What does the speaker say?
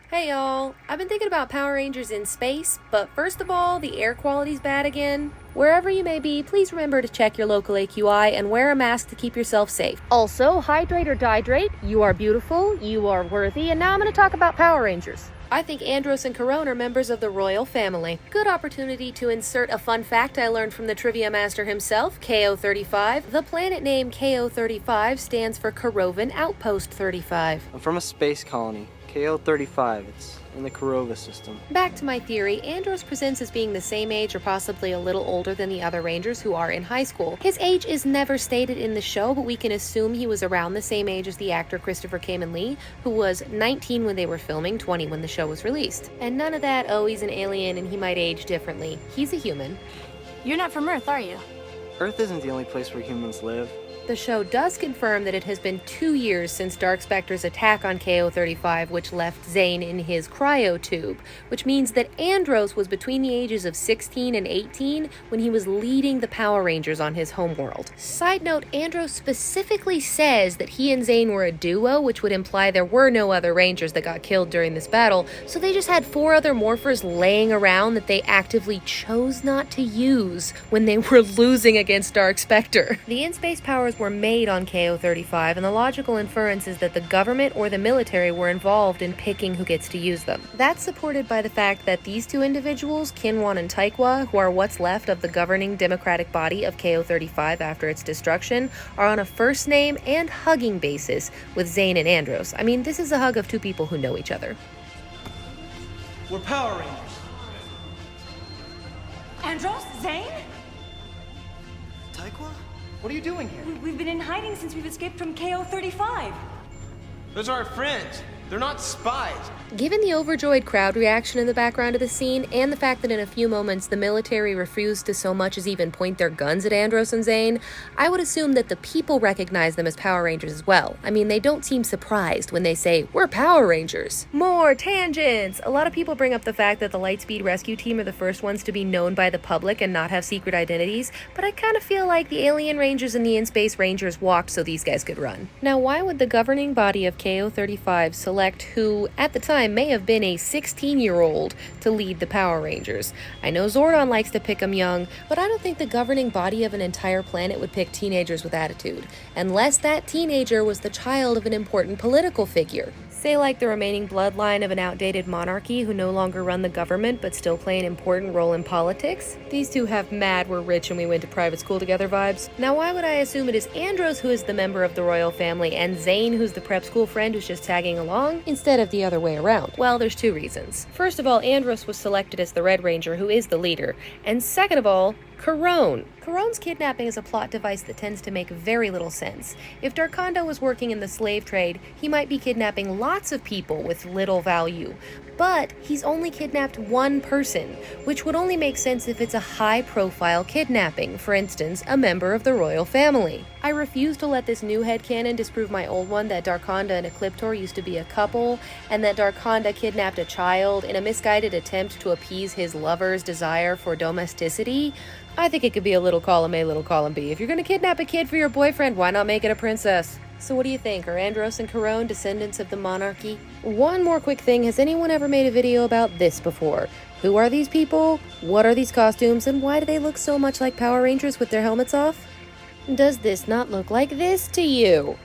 Hey y'all, I've been thinking about Power Rangers in space, but first of all, the air quality's bad again. Wherever you may be, please remember to check your local AQI and wear a mask to keep yourself safe. Also, hydrate or dihydrate. You are beautiful, you are worthy, and now I'm going to talk about Power Rangers. I think Andros and Karone are members of the royal family. Good opportunity to insert a fun fact I learned from the trivia master himself, KO35. The planet name KO35 stands for Korovin Outpost 35. I'm from a space colony, KO35. It's in the Korova system. Back to my theory, Andros presents as being the same age or possibly a little older than the other Rangers who are in high school. His age is never stated in the show, but we can assume he was around the same age as the actor Christopher Kamen Lee, who was 19 when they were filming, 20 when the show was released. And none of that, oh, he's an alien and he might age differently. He's a human. You're not from Earth, are you? Earth isn't the only place where humans live. The show does confirm that it has been 2 years since Dark Specter's attack on KO-35, which left Zane in his cryo tube, which means that Andros was between the ages of 16 and 18 when he was leading the Power Rangers on his homeworld. Side note, Andros specifically says that he and Zane were a duo, which would imply there were no other Rangers that got killed during this battle, so they just had 4 other morphers laying around that they actively chose not to use when they were losing against Dark Specter. The in-space powers were made on KO-35, and the logical inference is that the government or the military were involved in picking who gets to use them. That's supported by the fact that these 2 individuals, Kinwan and Taikwa, who are what's left of the governing democratic body of KO-35 after its destruction, are on a first name and hugging basis with Zane and Andros. I mean, this is a hug of 2 people who know each other. We're Power Rangers. Andros? Zane? Taikwa? What are you doing here? We've been in hiding since we've escaped from KO-35. Those are our friends. They're not spies. Given the overjoyed crowd reaction in the background of the scene, and the fact that in a few moments the military refused to so much as even point their guns at Andros and Zane, I would assume that the people recognize them as Power Rangers as well. I mean, they don't seem surprised when they say, "We're Power Rangers." More tangents! A lot of people bring up the fact that the Lightspeed Rescue Team are the first ones to be known by the public and not have secret identities, but I kind of feel like the Alien Rangers and the In-Space Rangers walked so these guys could run. Now, why would the governing body of KO-35 select who, at the time, may have been a 16-year-old to lead the Power Rangers? I know Zordon likes to pick them young, but I don't think the governing body of an entire planet would pick teenagers with attitude, unless that teenager was the child of an important political figure. Say like the remaining bloodline of an outdated monarchy who no longer run the government but still play an important role in politics. These 2 have mad we're rich and we went to private school together vibes. Now why would I assume it is Andros who is the member of the royal family and Zane who's the prep school friend who's just tagging along, instead of the other way around? Well, there's 2 reasons. First of all, Andros was selected as the Red Ranger who is the leader, and second of all, Karone. Karone's kidnapping is a plot device that tends to make very little sense. If Darkonda was working in the slave trade, he might be kidnapping lots of people with little value. But he's only kidnapped 1 person, which would only make sense if it's a high-profile kidnapping, for instance, a member of the royal family. I refuse to let this new headcanon disprove my old one that Darkonda and Ecliptor used to be a couple, and that Darkonda kidnapped a child in a misguided attempt to appease his lover's desire for domesticity. I think it could be a little column A, little column B. If you're gonna kidnap a kid for your boyfriend, why not make it a princess? So what do you think? Are Andros and Karone descendants of the monarchy? One more quick thing, has anyone ever made a video about this before? Who are these people? What are these costumes? And why do they look so much like Power Rangers with their helmets off? Does this not look like this to you?